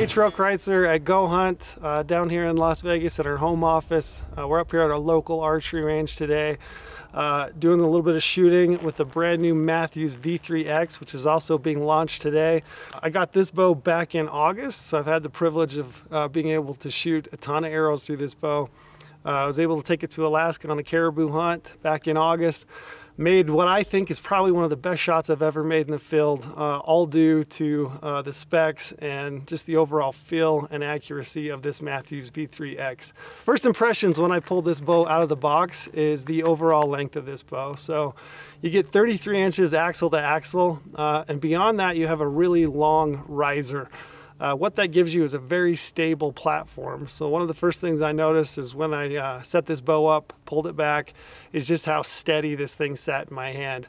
Hey, Trail Kreitzer at goHUNT down here in Las Vegas at our home office. We're up here at our local archery range today, doing a little bit of shooting with the brand new Mathews V3X, which is also being launched today. I got this bow back in August, so I've had the privilege of being able to shoot a ton of arrows through this bow. I was able to take it to Alaska on a caribou hunt back in August. Made what I think is probably one of the best shots I've ever made in the field, all due to the specs and just the overall feel and accuracy of this Mathews V3X. First impressions when I pulled this bow out of the box is the overall length of this bow. So you get 33 inches axle to axle, and beyond that you have a really long riser. What that gives you is a very stable platform. So one of the first things I noticed is when I set this bow up, pulled it back, is just how steady this thing sat in my hand.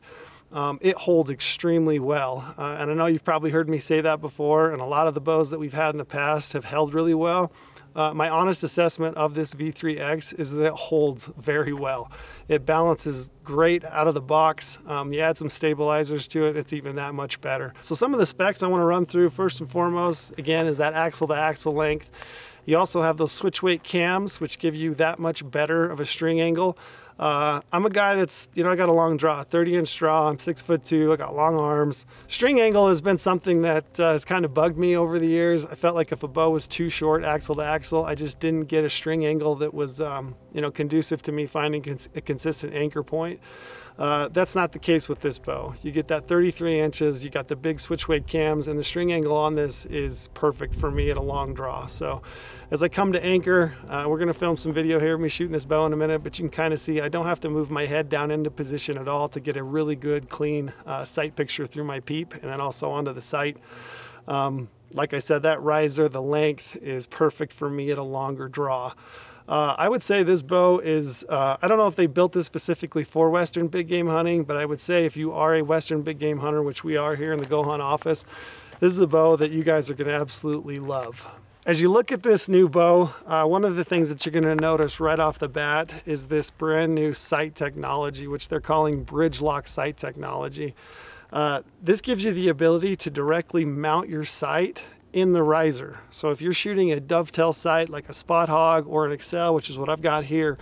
It holds extremely well. And I know you've probably heard me say that before, and a lot of the bows that we've had in the past have held really well. My honest assessment of this V3X is that it holds very well. It balances great out of the box. You add some stabilizers to it, it's even that much better. So some of the specs I want to run through first and foremost, again, is that axle to axle length. You also have those switch weight cams, which give you that much better of a string angle. I'm a guy that's, I got a long draw, 30-inch draw, I'm 6'2", I got long arms. String angle has been something that has kind of bugged me over the years. I felt like if a bow was too short axle to axle, I just didn't get a string angle that was, conducive to me finding a consistent anchor point. That's not the case with this bow. You get that 33 inches, you got the big switch weight cams, and the string angle on this is perfect for me at a long draw. So as I come to anchor, we're gonna film some video here of me shooting this bow in a minute, but you can kind of see I don't have to move my head down into position at all to get a really good, clean sight picture through my peep, and then also onto the sight. Like I said, that riser, the length is perfect for me at a longer draw. I would say this bow is, I don't know if they built this specifically for Western big game hunting, but I would say if you are a Western big game hunter, which we are here in the goHUNT office, this is a bow that you guys are going to absolutely love. As you look at this new bow, one of the things that you're going to notice right off the bat is this brand new sight technology, which they're calling BridgeLock sight technology. This gives you the ability to directly mount your sight in the riser. So if you're shooting a dovetail sight like a Spot Hog or an Excel, which is what I've got here,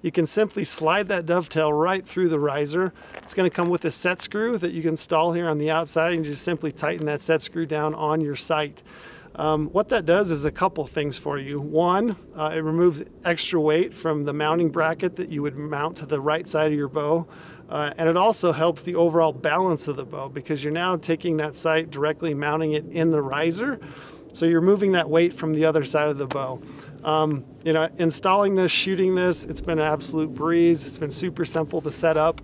you can simply slide that dovetail right through the riser. It's going to come with a set screw that you can install here on the outside, and you just simply tighten that set screw down on your sight. What that does is a couple things for you. One, it removes extra weight from the mounting bracket that you would mount to the right side of your bow. And it also helps the overall balance of the bow because you're now taking that sight directly mounting it in the riser. So you're moving that weight from the other side of the bow. Installing this, shooting this, it's been an absolute breeze. It's been super simple to set up.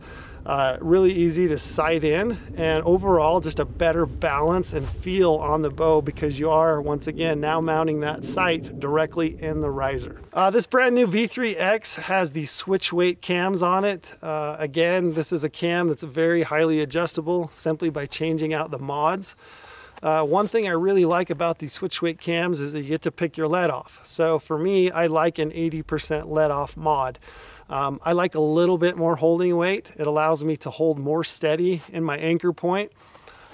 Really easy to sight in, and overall just a better balance and feel on the bow because you are once again now mounting that sight directly in the riser. This brand new V3X has the switch weight cams on it. Again, this is a cam that's very highly adjustable simply by changing out the mods. One thing I really like about these switch weight cams is that you get to pick your lead off. So for me, I like an 80% lead off mod. I like a little bit more holding weight. It allows me to hold more steady in my anchor point.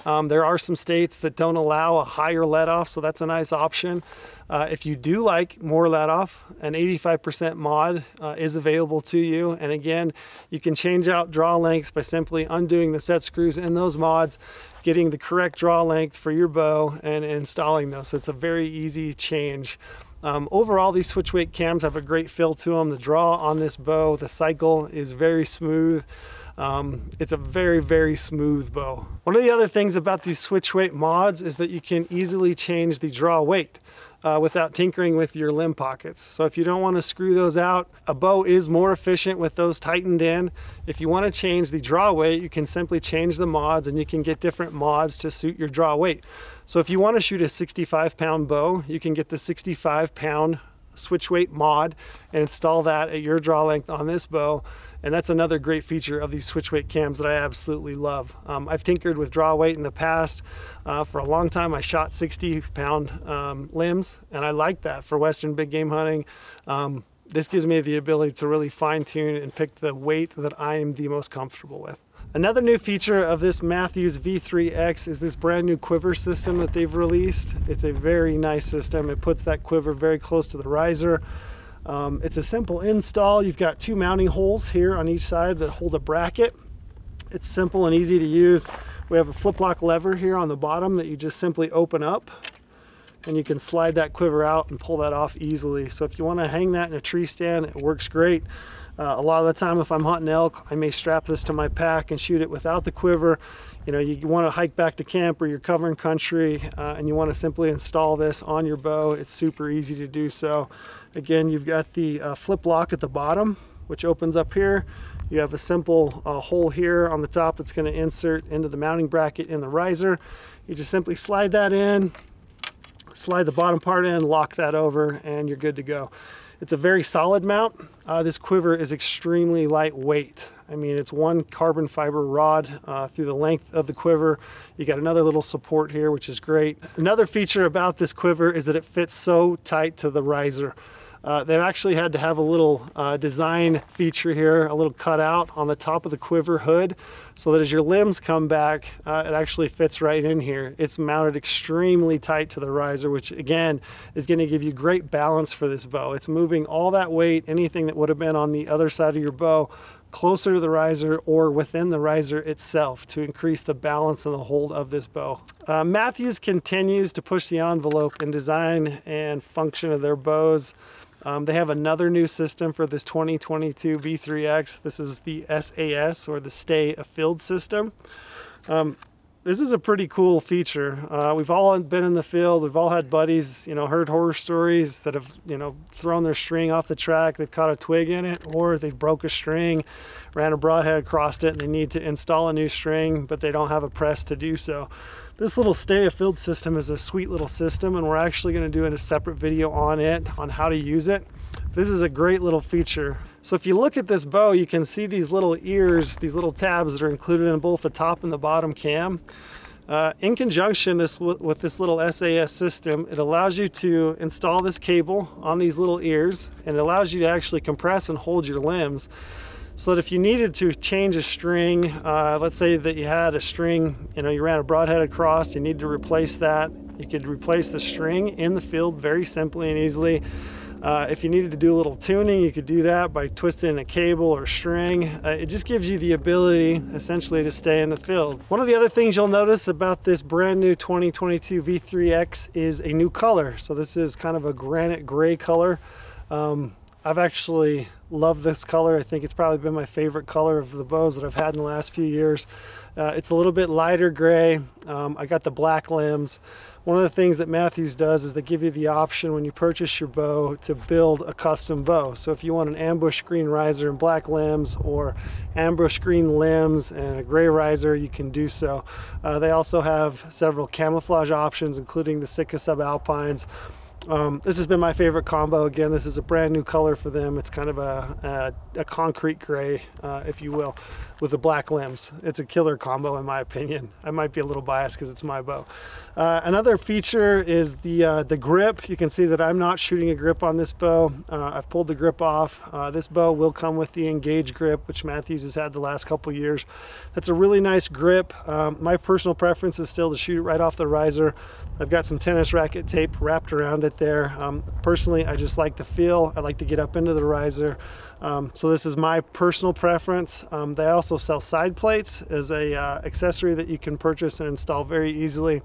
There are some states that don't allow a higher let off, so that's a nice option. If you do like more let off, an 85% mod is available to you. And again, you can change out draw lengths by simply undoing the set screws in those mods, getting the correct draw length for your bow, and installing those. So it's a very easy change. Overall, these switch weight cams have a great feel to them. The draw on this bow, the cycle is very smooth. It's a very, very smooth bow. One of the other things about these switch weight mods is that you can easily change the draw weight without tinkering with your limb pockets. So if you don't want to screw those out, a bow is more efficient with those tightened in. If you want to change the draw weight, you can simply change the mods, and you can get different mods to suit your draw weight. So if you want to shoot a 65-pound bow, you can get the 65-pound switch weight mod and install that at your draw length on this bow. And that's another great feature of these switch weight cams that I absolutely love. I've tinkered with draw weight in the past. For a long time I shot 60-pound limbs, and I like that for Western big game hunting. This gives me the ability to really fine tune and pick the weight that I am the most comfortable with. Another new feature of this Mathews V3X is this brand new quiver system that they've released. It's a very nice system. It puts that quiver very close to the riser. It's a simple install. You've got 2 mounting holes here on each side that hold a bracket. It's simple and easy to use. We have a flip lock lever here on the bottom that you just simply open up, and you can slide that quiver out and pull that off easily. So if you want to hang that in a tree stand, it works great. A lot of the time if I'm hunting elk, I may strap this to my pack and shoot it without the quiver. You know, you want to hike back to camp or you're covering country and you want to simply install this on your bow. It's super easy to do so. Again, you've got the flip lock at the bottom, which opens up here. You have a simple hole here on the top that's going to insert into the mounting bracket in the riser. You just simply slide that in, slide the bottom part in, lock that over, and you're good to go. It's a very solid mount. This quiver is extremely lightweight. I mean, it's 1 carbon fiber rod through the length of the quiver. You got another little support here, which is great. Another feature about this quiver is that it fits so tight to the riser. They've actually had to have a little design feature here, a little cutout on the top of the quiver hood, so that as your limbs come back, it actually fits right in here. It's mounted extremely tight to the riser, which again is going to give you great balance for this bow. It's moving all that weight, anything that would have been on the other side of your bow, closer to the riser or within the riser itself to increase the balance and the hold of this bow. Mathews continues to push the envelope in design and function of their bows. They have another new system for this 2022 V3X. This is the SAS, or the Stay Afield system. This is a pretty cool feature. We've all been in the field. We've all had buddies, you know, heard horror stories that have, you know, thrown their string off the track. They've caught a twig in it, or they've broke a string, ran a broadhead across it, and they need to install a new string, but they don't have a press to do so. This little Stay Afield system is a sweet little system, and we're actually going to do a separate video on it, on how to use it. This is a great little feature. So if you look at this bow, you can see these little ears, these little tabs that are included in both the top and the bottom cam. In conjunction with this little SAS system, it allows you to install this cable on these little ears, and it allows you to actually compress and hold your limbs. So that if you needed to change a string, let's say that you had a string, you know, you ran a broadhead across, you need to replace that, you could replace the string in the field very simply and easily. If you needed to do a little tuning, you could do that by twisting a cable or string. It just gives you the ability essentially to stay in the field. One of the other things you'll notice about this brand new 2022 V3X is a new color. So this is kind of a granite gray color. I've actually loved this color. I think it's probably been my favorite color of the bows that I've had in the last few years. It's a little bit lighter gray. I got the black limbs. One of the things that Mathews does is they give you the option when you purchase your bow to build a custom bow. So if you want an ambush green riser and black limbs, or ambush green limbs and a gray riser, you can do so. They also have several camouflage options, including the Sitka Subalpines. This has been my favorite combo. Again, this is a brand new color for them. It's kind of a concrete gray, if you will, with the black limbs. It's a killer combo in my opinion. I might be a little biased because it's my bow. Another feature is the grip. You can see that I'm not shooting a grip on this bow. I've pulled the grip off. This bow will come with the Engage grip, which Mathews has had the last couple years. That's a really nice grip. My personal preference is still to shoot it right off the riser. I've got some tennis racket tape wrapped around it there. Personally, I just like the feel. I like to get up into the riser. So this is my personal preference. They also sell side plates as a accessory that you can purchase and install very easily.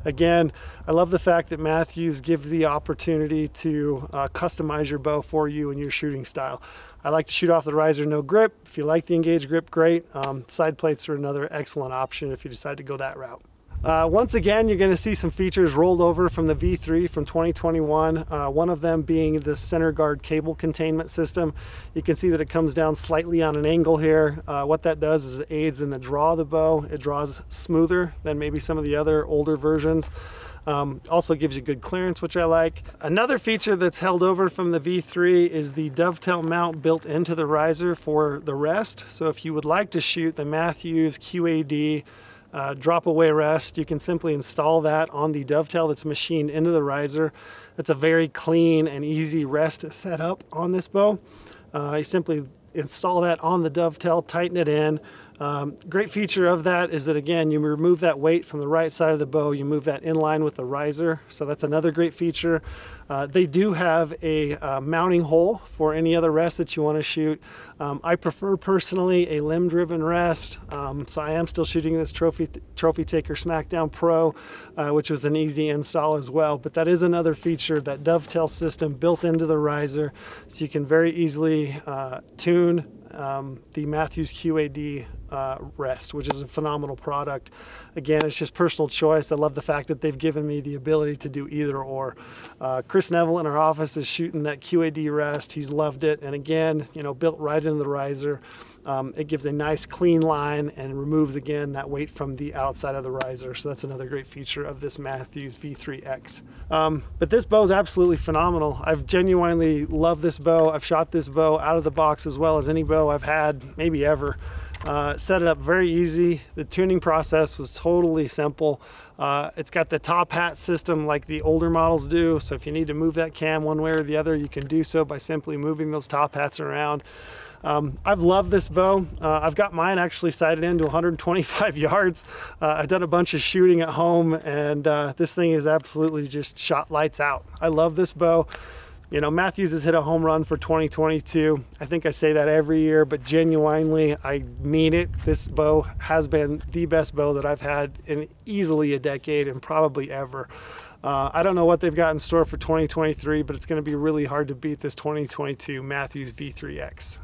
Again, I love the fact that Mathews gives the opportunity to customize your bow for you and your shooting style. I like to shoot off the riser, no grip. If you like the Engage grip, great. Side plates are another excellent option if you decide to go that route. Once again, you're going to see some features rolled over from the V3 from 2021. One of them being the center guard cable containment system. You can see that it comes down slightly on an angle here. What that does is it aids in the draw of the bow. It draws smoother than maybe some of the other older versions. Also gives you good clearance, which I like. Another feature that's held over from the V3 is the dovetail mount built into the riser for the rest. So if you would like to shoot the Mathews QAD drop away rest, you can simply install that on the dovetail that's machined into the riser. It's a very clean and easy rest to set up on this bow. You simply install that on the dovetail, tighten it in. Great feature of that is that, again, you remove that weight from the right side of the bow, you move that in line with the riser, so that's another great feature. They do have a mounting hole for any other rest that you want to shoot. I prefer personally a limb-driven rest, so I am still shooting this Trophy Taker Smackdown Pro, which was an easy install as well, but that is another feature, that dovetail system built into the riser, so you can very easily tune the Mathews QAD rest, which is a phenomenal product. Again, it's just personal choice. I love the fact that they've given me the ability to do either or. Chris Neville in our office is shooting that QAD rest. He's loved it, and again, you know, built right into the riser. It gives a nice clean line and removes, again, that weight from the outside of the riser. So that's another great feature of this Mathews V3X. But this bow is absolutely phenomenal. I've genuinely loved this bow. I've shot this bow out of the box as well as any bow I've had, maybe ever. Set it up very easy. The tuning process was totally simple. It's got the top hat system like the older models do, so if you need to move that cam one way or the other, you can do so by simply moving those top hats around. I've loved this bow. I've got mine actually sighted into 125 yards. I've done a bunch of shooting at home, and this thing is absolutely just shot lights out. I love this bow. You know, Mathews has hit a home run for 2022. I think I say that every year, but genuinely, I mean it. This bow has been the best bow that I've had in easily a decade and probably ever. I don't know what they've got in store for 2023, but it's going to be really hard to beat this 2022 Mathews V3X.